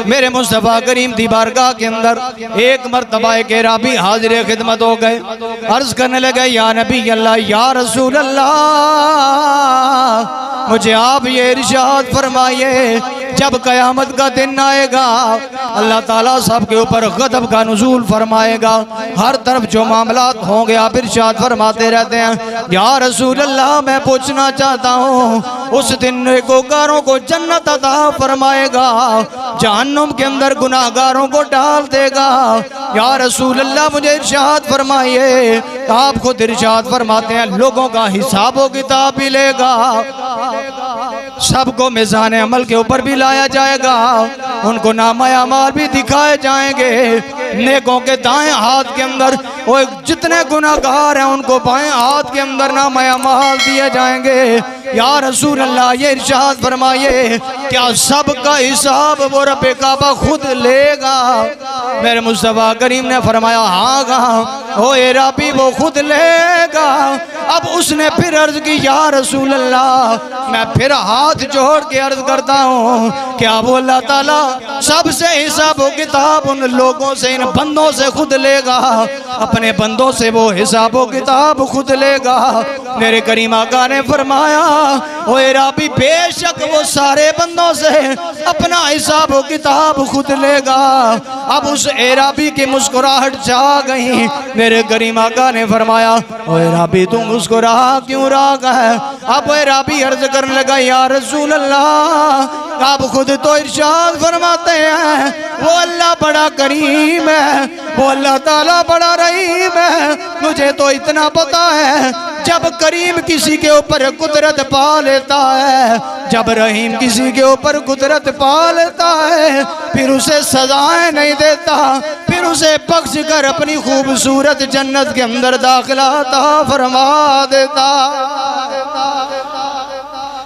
میرے مصطفیٰ کریم دی بارگاہ کے اندر ایک مرتبہ ایک رابی حاضر خدمت ہو گئے، عرض کرنے لگے یا نبی اللہ یا رسول اللہ، مجھے آپ یہ ارشاد فرمائیے جب قیامت کا دن آئے گا اللہ تعالیٰ سب کے اوپر غضب کا نزول فرمائے گا، ہر طرف جو معاملات ہوں گے آپ ارشاد فرماتے رہتے ہیں یا رسول اللہ میں پوچھنا چاہتا ہوں اس دن نیکوکاروں کو جنت عطا فرمائے گا، جہنم کے اندر گناہگاروں کو ڈال دے گا، یا رسول اللہ مجھے ارشاد فرمائیے، آپ خود ارشاد فرماتے ہیں لوگوں کا حساب و کتاب بھی لے گا، سب کو میزان عمل کے اوپر بھی لایا جائے گا، ان کو نامہ اعمال بھی دکھائے جائیں گے، نیکوں کے دائیں ہاتھ کے اندر وہ جتنے گناہگار ہیں ان کو بائیں ہاتھ کے اندر نامہ اعمال دیے جائیں گے، یا رسول اللہ یہ ارشاد فرمائیے کیا سب کا حساب وہ رب کعبہ خود لے گا؟ میرے مصطفیٰ کریم نے فرمایا ہاں گا اے ربی وہ خود لے گا۔ اب اس نے پھر عرض کی یا رسول اللہ میں پھر ہاتھ جوڑ کے عرض کرتا ہوں کیا وہ اللہ تعالیٰ سب سے حساب و کتاب ان لوگوں سے ان بندوں سے خود لے گا، اپنے بندوں سے وہ حساب و کتاب خود لے گا؟ میرے کریم آقا نے فرمایا اے ربی بے شک وہ سارے بندوں سے اپنا حساب و کتاب خود لے گا۔ اب اس اے ربی کی مسکراہٹ جا گئی، میرے کریم آقا نے فرمایا اے ربی تم مسکرا کیوں رہا ہے؟ اب اے ربی عرض کرنے لگا یا رسول اللہ آپ خود تو ارشاد فرماتے ہیں وہ اللہ بڑا کریم ہے، وہ اللہ تعالیٰ بڑا رحیم ہے، مجھے تو اتنا پتا ہے جب کریم کسی کے اوپر قدرت پا لیتا ہے، جب رحیم کسی کے اوپر قدرت پا لیتا ہے پھر اسے سزائیں نہیں دیتا، پھر اسے بخش کر اپنی خوبصورت جنت کے اندر داخلہ عطا فرما دیتا۔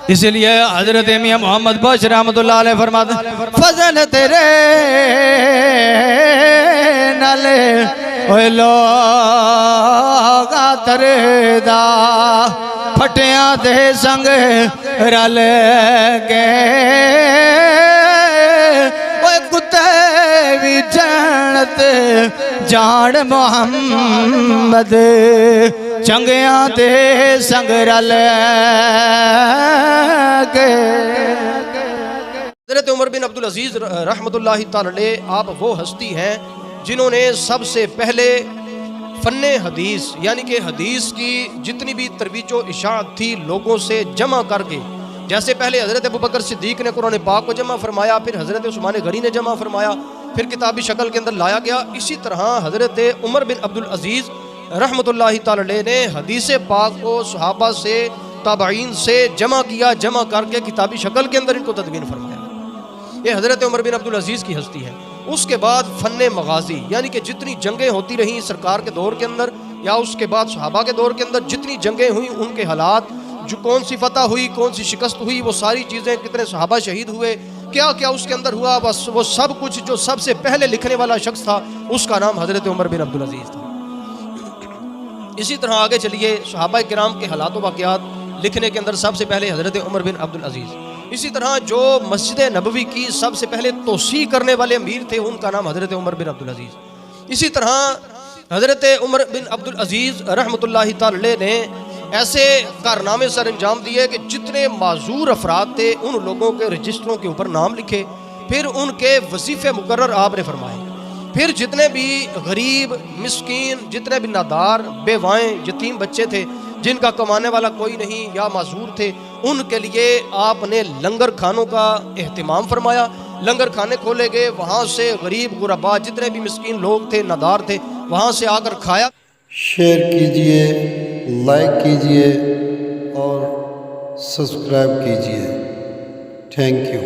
اس لیے حضرت میاں محمد بخش رحمت اللہ علیہ فرماتے ہیں فضل تیرے نالے اوہ لوگا ترے دا پھٹیاں دے سنگ رل گئے، اوہ کتے بھی جنت جان محمد چنگیاں دے سنگ رل گئے۔ حضرت عمر بن عبدالعزیز رحمت اللہ تعالی علیہ آپ وہ ہستی ہیں جنہوں نے سب سے پہلے فن حدیث یعنی کہ حدیث کی جتنی بھی ترویج و اشاعت تھی لوگوں سے جمع کر کے، جیسے پہلے حضرت ابوبکر صدیق نے قرآن پاک کو جمع فرمایا، پھر حضرت عثمان غنی نے جمع فرمایا، پھر کتابی شکل کے اندر لایا گیا، اسی طرح حضرت عمر بن عبدالعزیز رحمت اللہ تعالی علیہ نے حدیث پاک کو صحابہ سے تابعین سے جمع کیا، جمع کر کے کتابی شکل کے اندر ان کو تدوین فرمایا۔ یہ حضرت عمر بن عبدالعزیز کی ہستی ہے۔ اس کے بعد فن مغازی یعنی کہ جتنی جنگیں ہوتی رہیں سرکار کے دور کے اندر یا اس کے بعد صحابہ کے دور کے اندر جتنی جنگیں ہوئیں ان کے حالات، جو کون سی فتح ہوئی کون سی شکست ہوئی، وہ ساری چیزیں، کتنے صحابہ شہید ہوئے، کیا کیا اس کے اندر ہوا، بس وہ سب کچھ جو سب سے پہلے لکھنے والا شخص تھا اس کا نام حضرت عمر بن عبدالعزیز تھا۔ اسی طرح آگے چلیے صحابہ کرام کے حالات و واقعات لکھنے کے اندر سب سے پہلے حضرت عمر بن عبدالعزیز۔ اسی طرح جو مسجد نبوی کی سب سے پہلے توسیع کرنے والے امیر تھے ان کا نام حضرت عمر بن عبدالعزیز۔ اسی طرح حضرت عمر بن عبدالعزیز رحمت اللہ تعالی علیہ نے ایسے کارنامے سر انجام دیے کہ جتنے معذور افراد تھے ان لوگوں کے رجسٹروں کے اوپر نام لکھے، پھر ان کے وظیفے مقرر آپ نے فرمائے، پھر جتنے بھی غریب مسکین جتنے بھی نادار بیوائیں یتیم بچے تھے جن کا کمانے والا کوئی نہیں یا معذور تھے ان کے لیے آپ نے لنگر کھانوں کا اہتمام فرمایا، لنگر کھانے کھولے گئے، وہاں سے غریب غربا جتنے بھی مسکین لوگ تھے نادار تھے وہاں سے آ کر کھایا۔ شیئر کیجئے، لائک کیجئے اور سبسکرائب کیجئے۔ Thank you.